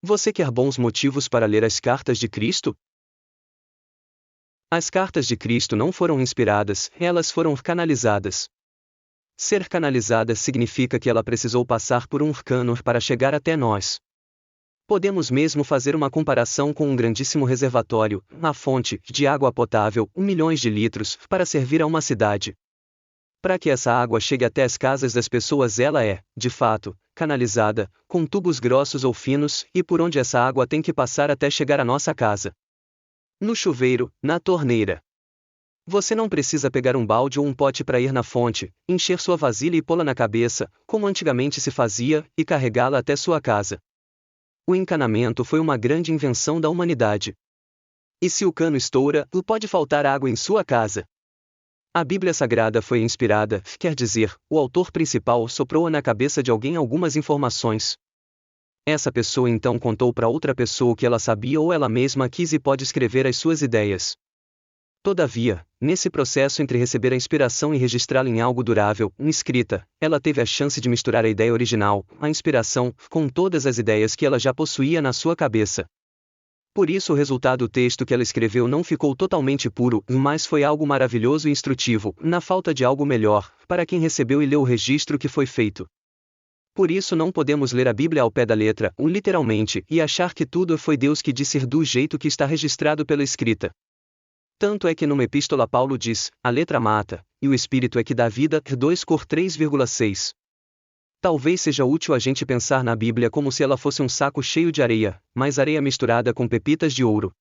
Você quer bons motivos para ler as cartas de Cristo? As cartas de Cristo não foram inspiradas, elas foram canalizadas. Ser canalizada significa que ela precisou passar por um cano para chegar até nós. Podemos mesmo fazer uma comparação com um grandíssimo reservatório, uma fonte de água potável, milhões de litros, para servir a uma cidade. Para que essa água chegue até as casas das pessoas, ela é, de fato, canalizada, com tubos grossos ou finos, e por onde essa água tem que passar até chegar à nossa casa. No chuveiro, na torneira. Você não precisa pegar um balde ou um pote para ir na fonte, encher sua vasilha e pô-la na cabeça, como antigamente se fazia, e carregá-la até sua casa. O encanamento foi uma grande invenção da humanidade. E se o cano estoura, pode faltar água em sua casa. A Bíblia Sagrada foi inspirada, quer dizer, o autor principal soprou na cabeça de alguém algumas informações. Essa pessoa então contou para outra pessoa o que ela sabia ou ela mesma quis e pode escrever as suas ideias. Todavia, nesse processo entre receber a inspiração e registrá-la em algo durável, escrita, ela teve a chance de misturar a ideia original, a inspiração, com todas as ideias que ela já possuía na sua cabeça. Por isso o resultado do texto que ela escreveu não ficou totalmente puro, mas foi algo maravilhoso e instrutivo, na falta de algo melhor, para quem recebeu e leu o registro que foi feito. Por isso não podemos ler a Bíblia ao pé da letra, literalmente, e achar que tudo foi Deus que disse do jeito que está registrado pela escrita. Tanto é que numa epístola Paulo diz, a letra mata, e o Espírito é que dá vida, 2 Cor 3,6. Talvez seja útil a gente pensar na Bíblia como se ela fosse um saco cheio de areia, mas areia misturada com pepitas de ouro.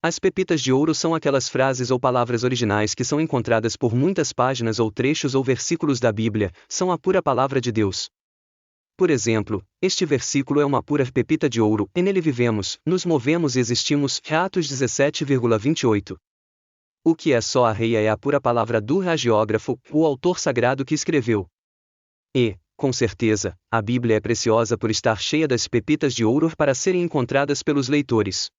As pepitas de ouro são aquelas frases ou palavras originais que são encontradas por muitas páginas ou trechos ou versículos da Bíblia, são a pura palavra de Deus. Por exemplo, este versículo é uma pura pepita de ouro, e nele vivemos, nos movemos e existimos, Atos 17,28. O que é só areia é a pura palavra do hagiógrafo, o autor sagrado que escreveu. E, com certeza, a Bíblia é preciosa por estar cheia das pepitas de ouro para serem encontradas pelos leitores.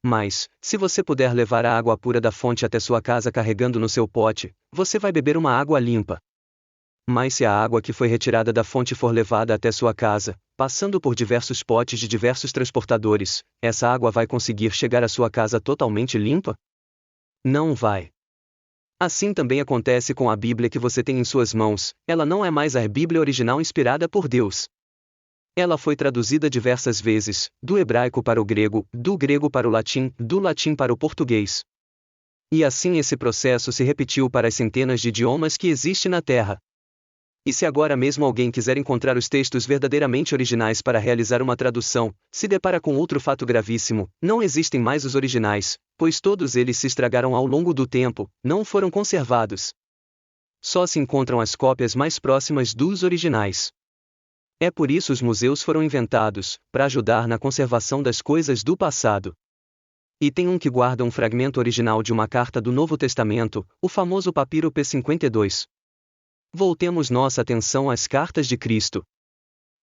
Mas, se você puder levar a água pura da fonte até sua casa carregando no seu pote, você vai beber uma água limpa. Mas se a água que foi retirada da fonte for levada até sua casa, passando por diversos potes de diversos transportadores, essa água vai conseguir chegar à sua casa totalmente limpa? Não vai. Assim também acontece com a Bíblia que você tem em suas mãos, ela não é mais a Bíblia original inspirada por Deus. Ela foi traduzida diversas vezes, do hebraico para o grego, do grego para o latim, do latim para o português. E assim esse processo se repetiu para as centenas de idiomas que existem na Terra. E se agora mesmo alguém quiser encontrar os textos verdadeiramente originais para realizar uma tradução, se depara com outro fato gravíssimo: não existem mais os originais, pois todos eles se estragaram ao longo do tempo, não foram conservados. Só se encontram as cópias mais próximas dos originais. É por isso os museus foram inventados, para ajudar na conservação das coisas do passado. E tem um que guarda um fragmento original de uma carta do Novo Testamento, o famoso papiro P52. Voltemos nossa atenção às cartas de Cristo.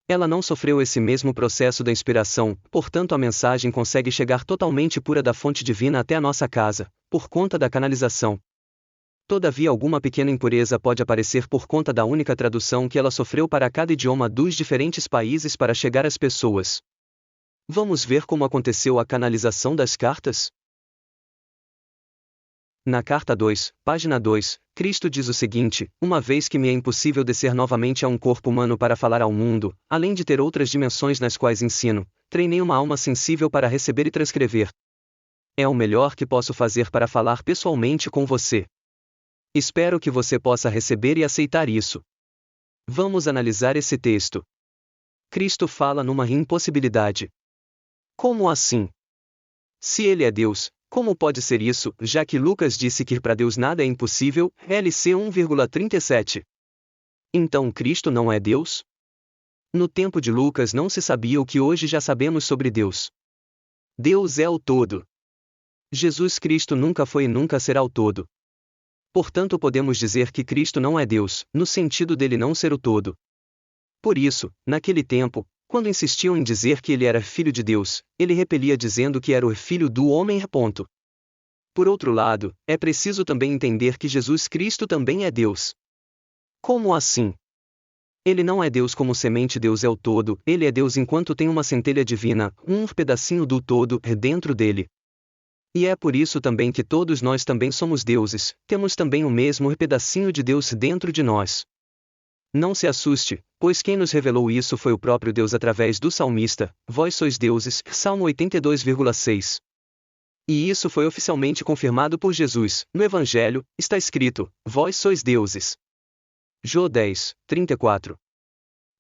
Ela não sofreu esse mesmo processo da inspiração, portanto a mensagem consegue chegar totalmente pura da fonte divina até a nossa casa, por conta da canalização. Todavia alguma pequena impureza pode aparecer por conta da única tradução que ela sofreu para cada idioma dos diferentes países para chegar às pessoas. Vamos ver como aconteceu a canalização das cartas? Na carta 2, página 2, Cristo diz o seguinte: uma vez que me é impossível descer novamente a um corpo humano para falar ao mundo, além de ter outras dimensões nas quais ensino, treinei uma alma sensível para receber e transcrever. É o melhor que posso fazer para falar pessoalmente com você. Espero que você possa receber e aceitar isso. Vamos analisar esse texto. Cristo fala numa impossibilidade. Como assim? Se ele é Deus, como pode ser isso, já que Lucas disse que para Deus nada é impossível, LC 1,37. Então Cristo não é Deus? No tempo de Lucas não se sabia o que hoje já sabemos sobre Deus. Deus é o todo. Jesus Cristo nunca foi e nunca será o todo. Portanto podemos dizer que Cristo não é Deus, no sentido dele não ser o todo. Por isso, naquele tempo, quando insistiam em dizer que ele era filho de Deus, ele repelia dizendo que era o filho do homem. Por outro lado, é preciso também entender que Jesus Cristo também é Deus. Como assim? Ele não é Deus como semente, Deus é o todo, ele é Deus enquanto tem uma centelha divina, um pedacinho do todo, dentro dele. E é por isso também que todos nós também somos deuses, temos também o mesmo pedacinho de Deus dentro de nós. Não se assuste, pois quem nos revelou isso foi o próprio Deus através do salmista, vós sois deuses, Salmo 82,6. E isso foi oficialmente confirmado por Jesus, no Evangelho, está escrito, vós sois deuses. Jó 10, 34.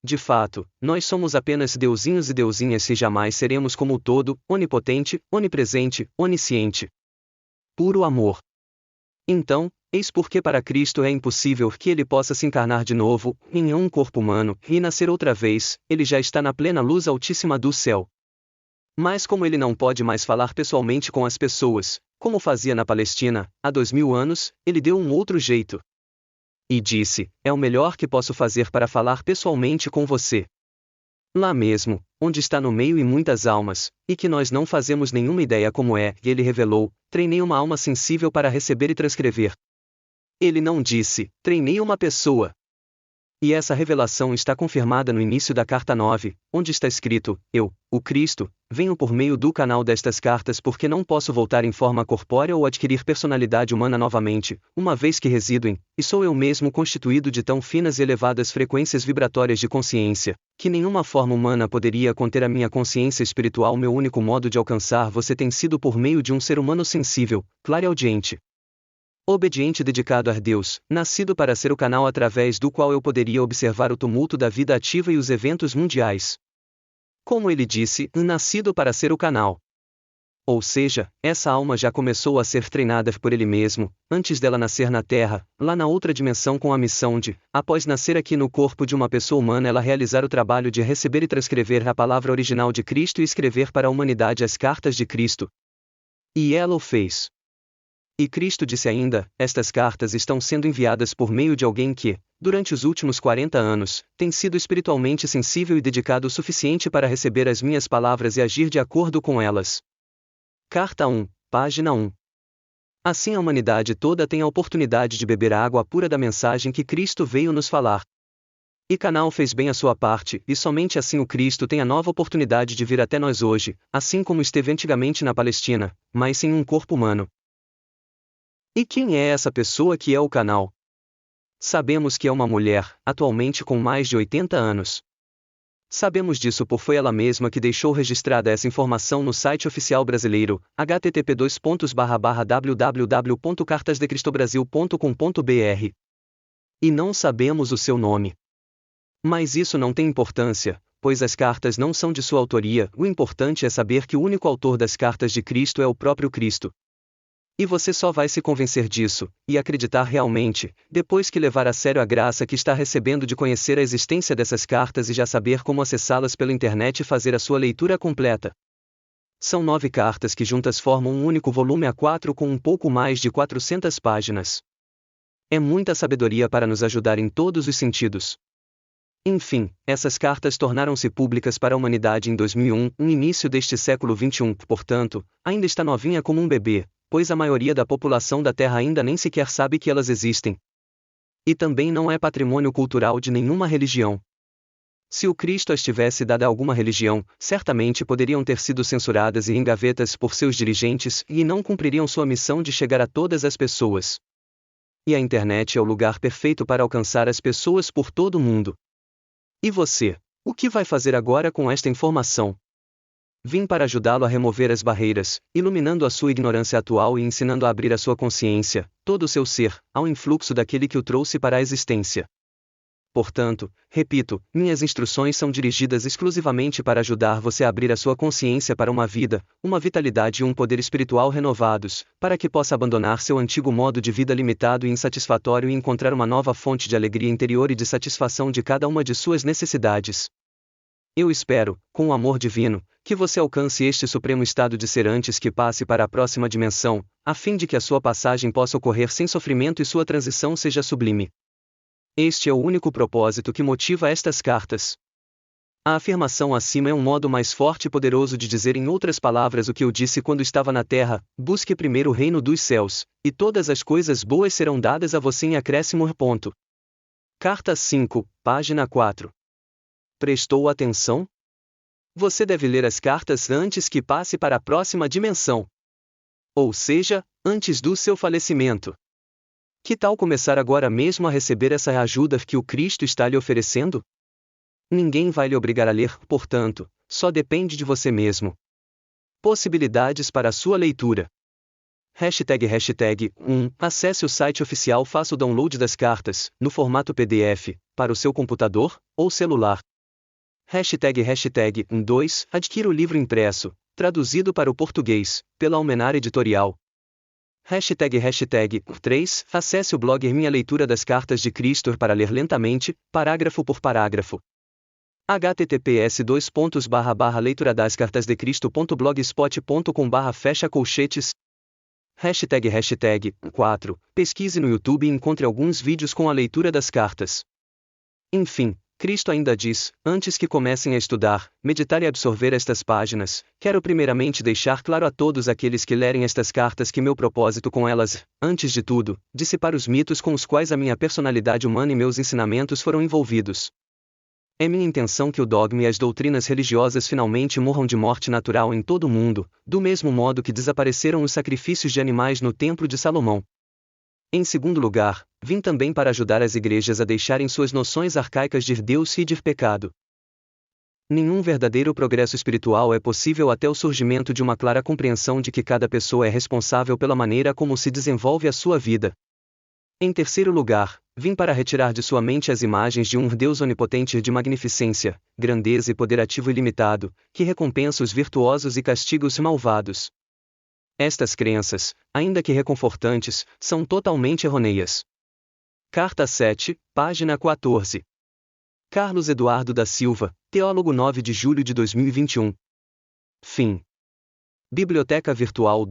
De fato, nós somos apenas deusinhos e deusinhas e jamais seremos como o todo, onipotente, onipresente, onisciente. Puro amor. Então, eis porque para Cristo é impossível que ele possa se encarnar de novo, em um corpo humano, e nascer outra vez, ele já está na plena luz altíssima do céu. Mas como ele não pode mais falar pessoalmente com as pessoas, como fazia na Palestina, há 2000 anos, ele deu um outro jeito. E disse, é o melhor que posso fazer para falar pessoalmente com você. Lá mesmo, onde está no meio e muitas almas, e que nós não fazemos nenhuma ideia como é, e ele revelou, treinei uma alma sensível para receber e transcrever. Ele não disse, treinei uma pessoa. E essa revelação está confirmada no início da carta 9, onde está escrito, eu, o Cristo, venho por meio do canal destas cartas porque não posso voltar em forma corpórea ou adquirir personalidade humana novamente, uma vez que resido em, e sou eu mesmo constituído de tão finas e elevadas frequências vibratórias de consciência, que nenhuma forma humana poderia conter a minha consciência espiritual. Meu único modo de alcançar você tem sido por meio de um ser humano sensível, clareaudiente, obediente, dedicado a Deus, nascido para ser o canal através do qual eu poderia observar o tumulto da vida ativa e os eventos mundiais. Como ele disse, nascido para ser o canal. Ou seja, essa alma já começou a ser treinada por ele mesmo, antes dela nascer na Terra, lá na outra dimensão, com a missão de, após nascer aqui no corpo de uma pessoa humana, ela realizar o trabalho de receber e transcrever a palavra original de Cristo e escrever para a humanidade as cartas de Cristo. E ela o fez. E Cristo disse ainda, estas cartas estão sendo enviadas por meio de alguém que, durante os últimos 40 anos, tem sido espiritualmente sensível e dedicado o suficiente para receber as minhas palavras e agir de acordo com elas. Carta 1, página 1. Assim a humanidade toda tem a oportunidade de beber a água pura da mensagem que Cristo veio nos falar. E canal fez bem a sua parte, e somente assim o Cristo tem a nova oportunidade de vir até nós hoje, assim como esteve antigamente na Palestina, mas sem um corpo humano. E quem é essa pessoa que é o canal? Sabemos que é uma mulher, atualmente com mais de 80 anos. Sabemos disso por foi ela mesma que deixou registrada essa informação no site oficial brasileiro, http://www.cartasdecristobrasil.com.br. E não sabemos o seu nome. Mas isso não tem importância, pois as cartas não são de sua autoria, o importante é saber que o único autor das cartas de Cristo é o próprio Cristo. E você só vai se convencer disso, e acreditar realmente, depois que levar a sério a graça que está recebendo de conhecer a existência dessas cartas e já saber como acessá-las pela internet e fazer a sua leitura completa. São 9 cartas que juntas formam um único volume A4 com um pouco mais de 400 páginas. É muita sabedoria para nos ajudar em todos os sentidos. Enfim, essas cartas tornaram-se públicas para a humanidade em 2001, no início deste século XXI, portanto, ainda está novinha como um bebê, pois a maioria da população da Terra ainda nem sequer sabe que elas existem. E também não é patrimônio cultural de nenhuma religião. Se o Cristo as tivesse dado a alguma religião, certamente poderiam ter sido censuradas e engavetas por seus dirigentes e não cumpririam sua missão de chegar a todas as pessoas. E a internet é o lugar perfeito para alcançar as pessoas por todo o mundo. E você, o que vai fazer agora com esta informação? Vim para ajudá-lo a remover as barreiras, iluminando a sua ignorância atual e ensinando a abrir a sua consciência, todo o seu ser, ao influxo daquele que o trouxe para a existência. Portanto, repito, minhas instruções são dirigidas exclusivamente para ajudar você a abrir a sua consciência para uma vida, uma vitalidade e um poder espiritual renovados, para que possa abandonar seu antigo modo de vida limitado e insatisfatório e encontrar uma nova fonte de alegria interior e de satisfação de cada uma de suas necessidades. Eu espero, com o amor divino, que você alcance este supremo estado de ser antes que passe para a próxima dimensão, a fim de que a sua passagem possa ocorrer sem sofrimento e sua transição seja sublime. Este é o único propósito que motiva estas cartas. A afirmação acima é um modo mais forte e poderoso de dizer em outras palavras o que eu disse quando estava na Terra: busque primeiro o reino dos céus, e todas as coisas boas serão dadas a você em acréscimo. Carta 5, página 4. Prestou atenção? Você deve ler as cartas antes que passe para a próxima dimensão. Ou seja, antes do seu falecimento. Que tal começar agora mesmo a receber essa ajuda que o Cristo está lhe oferecendo? Ninguém vai lhe obrigar a ler, portanto, só depende de você mesmo. Possibilidades para a sua leitura. Hashtag 1. Acesse o site oficial, faça o download das cartas, no formato PDF, para o seu computador ou celular. Hashtag 2. Adquira o livro impresso, traduzido para o português, pela Almenar Editorial. Hashtag 3. Acesse o blog Minha Leitura das Cartas de Cristo para ler lentamente, parágrafo por parágrafo. https://leituradascartasdecristo.blogspot.com/fecha colchetes. Hashtag 4. Pesquise no YouTube e encontre alguns vídeos com a leitura das cartas. Enfim, Cristo ainda diz, antes que comecem a estudar, meditar e absorver estas páginas, quero primeiramente deixar claro a todos aqueles que lerem estas cartas que meu propósito com elas, antes de tudo, dissipar os mitos com os quais a minha personalidade humana e meus ensinamentos foram envolvidos. É minha intenção que o dogma e as doutrinas religiosas finalmente morram de morte natural em todo o mundo, do mesmo modo que desapareceram os sacrifícios de animais no Templo de Salomão. Em segundo lugar, vim também para ajudar as igrejas a deixarem suas noções arcaicas de Deus e de pecado. Nenhum verdadeiro progresso espiritual é possível até o surgimento de uma clara compreensão de que cada pessoa é responsável pela maneira como se desenvolve a sua vida. Em terceiro lugar, vim para retirar de sua mente as imagens de um Deus onipotente de magnificência, grandeza e poder ativo ilimitado, que recompensa os virtuosos e castiga os malvados. Estas crenças, ainda que reconfortantes, são totalmente errôneas. Carta 7, página 14. Carlos Eduardo da Silva, teólogo, 9 de julho de 2021. Fim. Biblioteca Virtual